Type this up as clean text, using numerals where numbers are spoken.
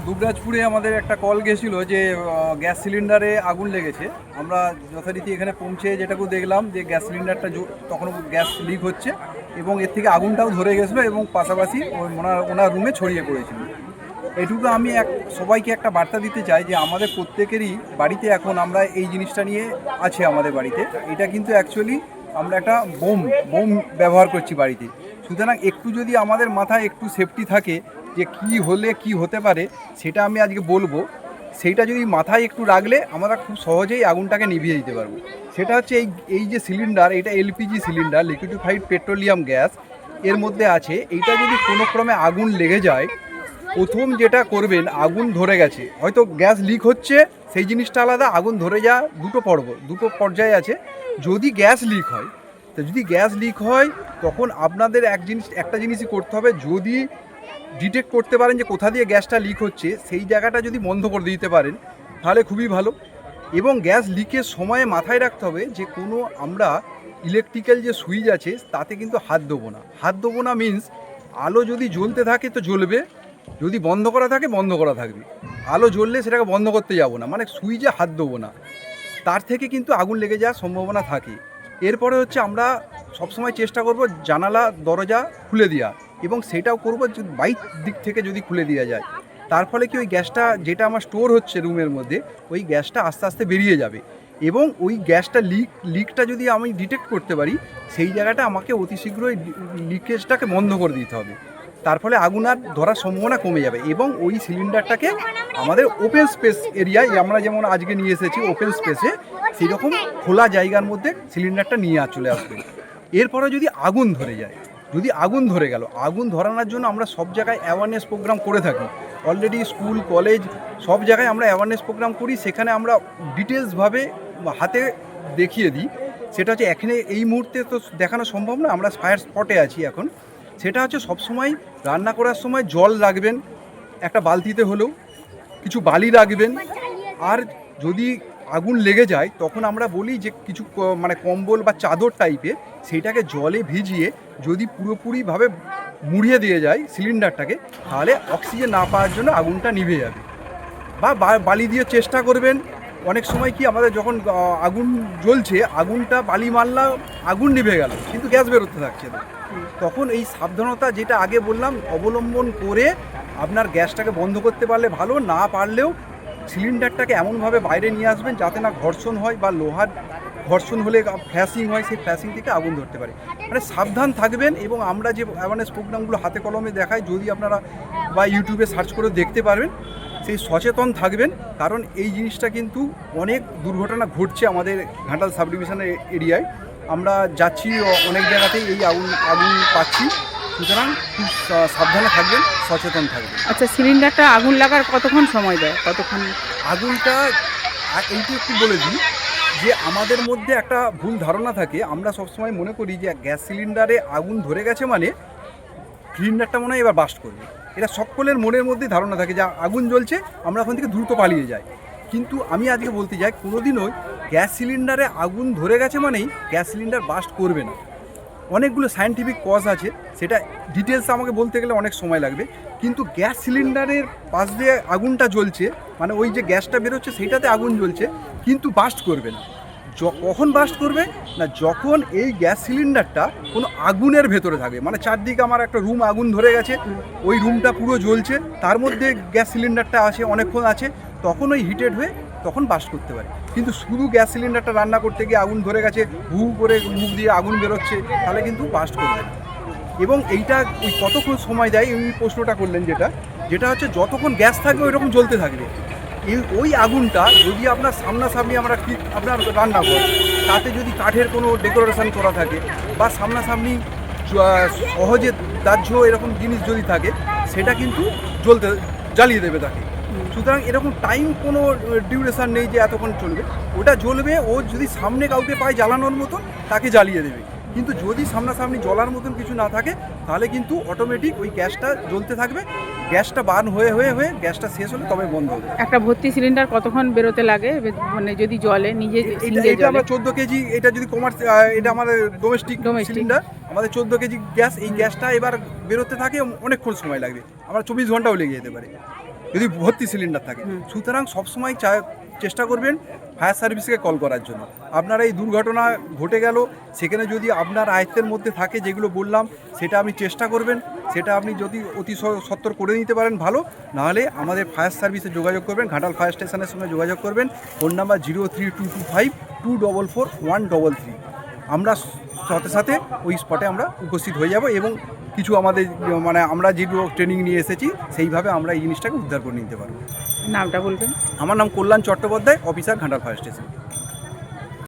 দুবরাজপুরে আমাদের একটা কল গেছিল যে গ্যাস সিলিন্ডারে আগুন লেগেছে। আমরা যথারীতি এখানে পৌঁছে যেটাকে দেখলাম যে গ্যাস সিলিন্ডারটা তখন গ্যাস লিক হচ্ছে এবং এর থেকে আগুনটাও ধরে গেছিলো এবং পাশাপাশি ওনার রুমে ছড়িয়ে পড়েছিল। এটুকু আমি সবাইকে একটা বার্তা দিতে চাই যে আমাদের প্রত্যেকেরই বাড়িতে এখন আমরা এই জিনিসটা নিয়ে আছে আমাদের বাড়িতে। এটা কিন্তু অ্যাকচুয়ালি আমরা একটা বোম ব্যবহার করছি বাড়িতে। সুতরাং একটু যদি আমাদের মাথায় একটু সেফটি থাকে যে কি হলে কি হতে পারে সেটা আমি আজকে বলবো, সেইটা যদি মাথায় একটু রাখলে আমরা খুব সহজেই আগুনটাকে নিভিয়ে দিতে পারবো। সেটা হচ্ছে এই যে সিলিন্ডার, এটা LPG cylinder, liquefied petroleum gas এর মধ্যে আছে। এইটা যদি কোনো ক্রমে আগুন লেগে যায়, প্রথম যেটা করবেন, আগুন ধরে গেছে, হয়তো গ্যাস লিক হচ্ছে সেই জিনিসটা আলাদা, আগুন ধরে যা দুটো পর্যায়ে আছে। যদি গ্যাস লিক হয়, তো যদি গ্যাস লিক হয় তখন আপনাদের একটা জিনিসই করতে হবে, যদি ডিটেক্ট করতে পারেন যে কোথা দিয়ে গ্যাসটা লিক হচ্ছে সেই জায়গাটা যদি বন্ধ করে দিতে পারেন তাহলে খুবই ভালো। এবং গ্যাস লিকের সময়ে মাথায় রাখতে হবে যে কোনো আমরা ইলেকট্রিক্যাল যে সুইচ আছে তাতে কিন্তু হাত দেবো না মিন্স আলো যদি জ্বলতে থাকে তো জ্বলবে, যদি বন্ধ করা থাকে বন্ধ করা থাকবে। আলো জ্বললে সেটাকে বন্ধ করতে যাব না, মানে সুইচে হাত দেবো না, তার থেকে কিন্তু আগুন লেগে যাওয়ার সম্ভাবনা থাকে। এরপরে হচ্ছে আমরা সবসময় চেষ্টা করব জানালা দরজা খুলে দেওয়া, এবং সেটাও করব বাইক দিক থেকে যদি খুলে দেওয়া যায়, তার ফলে কি ওই গ্যাসটা যেটা আমার স্টোর হচ্ছে রুমের মধ্যে, ওই গ্যাসটা আস্তে আস্তে বেরিয়ে যাবে। এবং ওই গ্যাসটা লিকটা যদি আমি ডিটেক্ট করতে পারি, সেই জায়গাটা আমাকে অতি শীঘ্রই লিকেজটাকে বন্ধ করে দিতে হবে। তার ফলে আগুন আর ধরার সম্ভাবনা কমে যাবে। এবং ওই সিলিন্ডারটাকে আমাদের ওপেন স্পেস এরিয়ায়, আমরা যেমন আজকে নিয়ে এসেছি ওপেন স্পেসে, সেই রকম খোলা জায়গার মধ্যে সিলিন্ডারটা নিয়ে চলে আসবে। এরপরে যদি আগুন ধরে যায়, যদি আগুন ধরে গেল, আগুন ধরানোর জন্য আমরা সব জায়গায় অ্যাওয়ারনেস প্রোগ্রাম করে থাকি। অলরেডি স্কুল কলেজ সব জায়গায় আমরা অ্যাওয়ারনেস প্রোগ্রাম করি, সেখানে আমরা ডিটেলসভাবে হাতে দেখিয়ে দিই। সেটা হচ্ছে এখানে এই মুহূর্তে তো দেখানো সম্ভব না, আমরা ফায়ার স্পটে আছি এখন। সেটা হচ্ছে সবসময় রান্না করার সময় জল রাখবেন একটা বালতিতে হলেও, কিছু বালি রাখবেন। আর যদি আগুন লেগে যায় তখন আমরা বলি যে কিছু মানে কম্বল বা চাদর টাইপের, সেইটাকে জলে ভিজিয়ে যদি পুরোপুরিভাবে মুড়িয়ে দিয়ে যায় সিলিন্ডারটাকে, তাহলে অক্সিজেন না পাওয়ার জন্য আগুনটা নিভে যাবে। বা বালি দিয়ে চেষ্টা করবেন। অনেক সময় কি আমাদের যখন আগুন জ্বলছে, আগুনটা বালি মারলাম, আগুন নিভে গেল কিন্তু গ্যাস বেরোতে থাকছে না, তখন এই সাবধানতা যেটা আগে বললাম অবলম্বন করে আপনার গ্যাসটাকে বন্ধ করতে পারলে ভালো। না পারলেও সিলিন্ডারটাকে এমনভাবে বাইরে নিয়ে আসবেন যাতে না ঘর্ষণ হয়, বা লোহার ঘর্ষণ হলে ফ্ল্যাশিং হয়, সেই ফ্ল্যাশিং থেকে আগুন ধরতে পারে। মানে সাবধান থাকবেন। এবং আমরা যে অ্যাওয়ারনেস প্রোগ্রামগুলো হাতে কলমে দেখাই, যদি আপনারা বা ইউটিউবে সার্চ করে দেখতে পারবেন, সেই সচেতন থাকবেন। কারণ এই জিনিসটা কিন্তু অনেক দুর্ঘটনা ঘটছে আমাদের ঘাটাল সাব ডিভিশনের এরিয়ায়। আমরা যাচ্ছি অনেক জায়গাতেই এই আগুন পাচ্ছি। সুতরাং খুব সাবধানে থাকবেন, সচেতন থাকবেন। আচ্ছা, সিলিন্ডারটা আগুন লাগার কতক্ষণ সময় দেয়? কতক্ষণ আগুনটা এইটা একটু বলে দিই যে আমাদের মধ্যে একটা ভুল ধারণা থাকে। আমরা সবসময় মনে করি যে গ্যাস সিলিন্ডারে আগুন ধরে গেছে মানে সিলিন্ডারটা মনে হয় এবার বাস্ট করবে। এটা সকলের মনের মধ্যে ধারণা থাকে যে আগুন জ্বলছে, আমরা ওখান থেকে দ্রুত পালিয়ে যাই। কিন্তু আমি আজকে বলতে চাই, কোনোদিনও গ্যাস সিলিন্ডারে আগুন ধরে গেছে মানেই গ্যাস সিলিন্ডার বাস্ট করবে না। অনেকগুলো সায়েন্টিফিক কজ আছে, সেটা ডিটেলস আমাকে বলতে গেলে অনেক সময় লাগবে। কিন্তু গ্যাস সিলিন্ডারের পাশ দিয়ে আগুনটা জ্বলছে মানে ওই যে গ্যাসটা বেরোচ্ছে সেইটাতে আগুন জ্বলছে, কিন্তু বাস্ট করবে না। কখন বাস্ট করবে না, যখন এই গ্যাস সিলিন্ডারটা কোনো আগুনের ভেতরে থাকবে। মানে চারদিকে আমার একটা রুম আগুন ধরে গেছে, ওই রুমটা পুরো জ্বলছে, তার মধ্যে গ্যাস সিলিন্ডারটা আছে, অনেকক্ষণ আছে, তখন ওই হিটেড হয়ে তখন বাস্ট করতে পারে। কিন্তু শুধু গ্যাস সিলিন্ডারটা রান্না করতে গিয়ে আগুন ধরে গেছে, হু করে মুখ দিয়ে আগুন বেরোচ্ছে, তাহলে কিন্তু বাস্ট করবে না। এবং এইটা ওই কতক্ষণ সময় দেয়, ওই প্রশ্নটা করলেন যেটা হচ্ছে যতক্ষণ গ্যাস থাকবে ওই রকম জ্বলতে থাকবে। ওই আগুনটা যদি আপনার সামনাসামনি আপনার রান্না করেন, তাতে যদি কাঠের কোনো ডেকোরেশন করা থাকে বা সামনাসামনি সহজে দাহ্য এরকম জিনিস যদি থাকে, সেটা কিন্তু জ্বালিয়ে দেবে তাকে। সুতরাং এরকম টাইম কোনো ডিউরেশন নেই যে এতক্ষণ চলবে, ওটা জ্বলবে। ও যদি সামনে কাউকে পায় জ্বালানোর মতন, তাকে জ্বালিয়ে দেবে। কিন্তু যদি সামনাসামনি জ্বলার মতন কিছু না থাকে, তাহলে কিন্তু অটোমেটিক ওই গ্যাসটা জ্বলতে থাকবে। গ্যাসটা বার্ন হয়ে হয়ে হয়ে গ্যাসটা শেষ হলে তবে বন্ধ হবে। একটা ভর্তি সিলিন্ডার কতক্ষণ বেরোতে লাগে, মানে যদি জলে নিজে? এটা আমরা 14 কেজি, এটা যদি এটা আমাদের ডোমেস্টিক সিলিন্ডার, আমাদের 14 কেজি গ্যাস। এই গ্যাসটা এবার বেরোতে থাকে অনেকক্ষণ সময় লাগবে, আমরা 24 ঘন্টাও লেগে যেতে পারে। যদি ভর্তি সিলিন্ডার থাকে। সুতরাং সবসময় চেষ্টা করবেন ফায়ার সার্ভিসকে কল করার জন্য। আপনার এই দুর্ঘটনা ঘটে গেল, সেখানে যদি আপনার আয়ত্তের মধ্যে থাকে যেগুলো বললাম, সেটা আপনি চেষ্টা করবেন, সেটা আপনি যদি অতি সত্বর করে নিতে পারেন ভালো, নাহলে আমাদের ফায়ার সার্ভিসে যোগাযোগ করবেন, ঘাটাল ফায়ার স্টেশনের সঙ্গে যোগাযোগ করবেন, ফোন নাম্বার 03225231133। আমরা সাথে সাথে ওই স্পটে আমরা উপস্থিত হয়ে যাব এবং কিছু আমাদের মানে আমরা যেগুলো ট্রেনিং নিয়ে এসেছি সেইভাবে আমরা এই জিনিসটাকে উদ্ধার করে নিতে পারবো। নামটা বলবেন? আমার নাম Kalyan Chattopadhyay, officer, Ghatal fire station.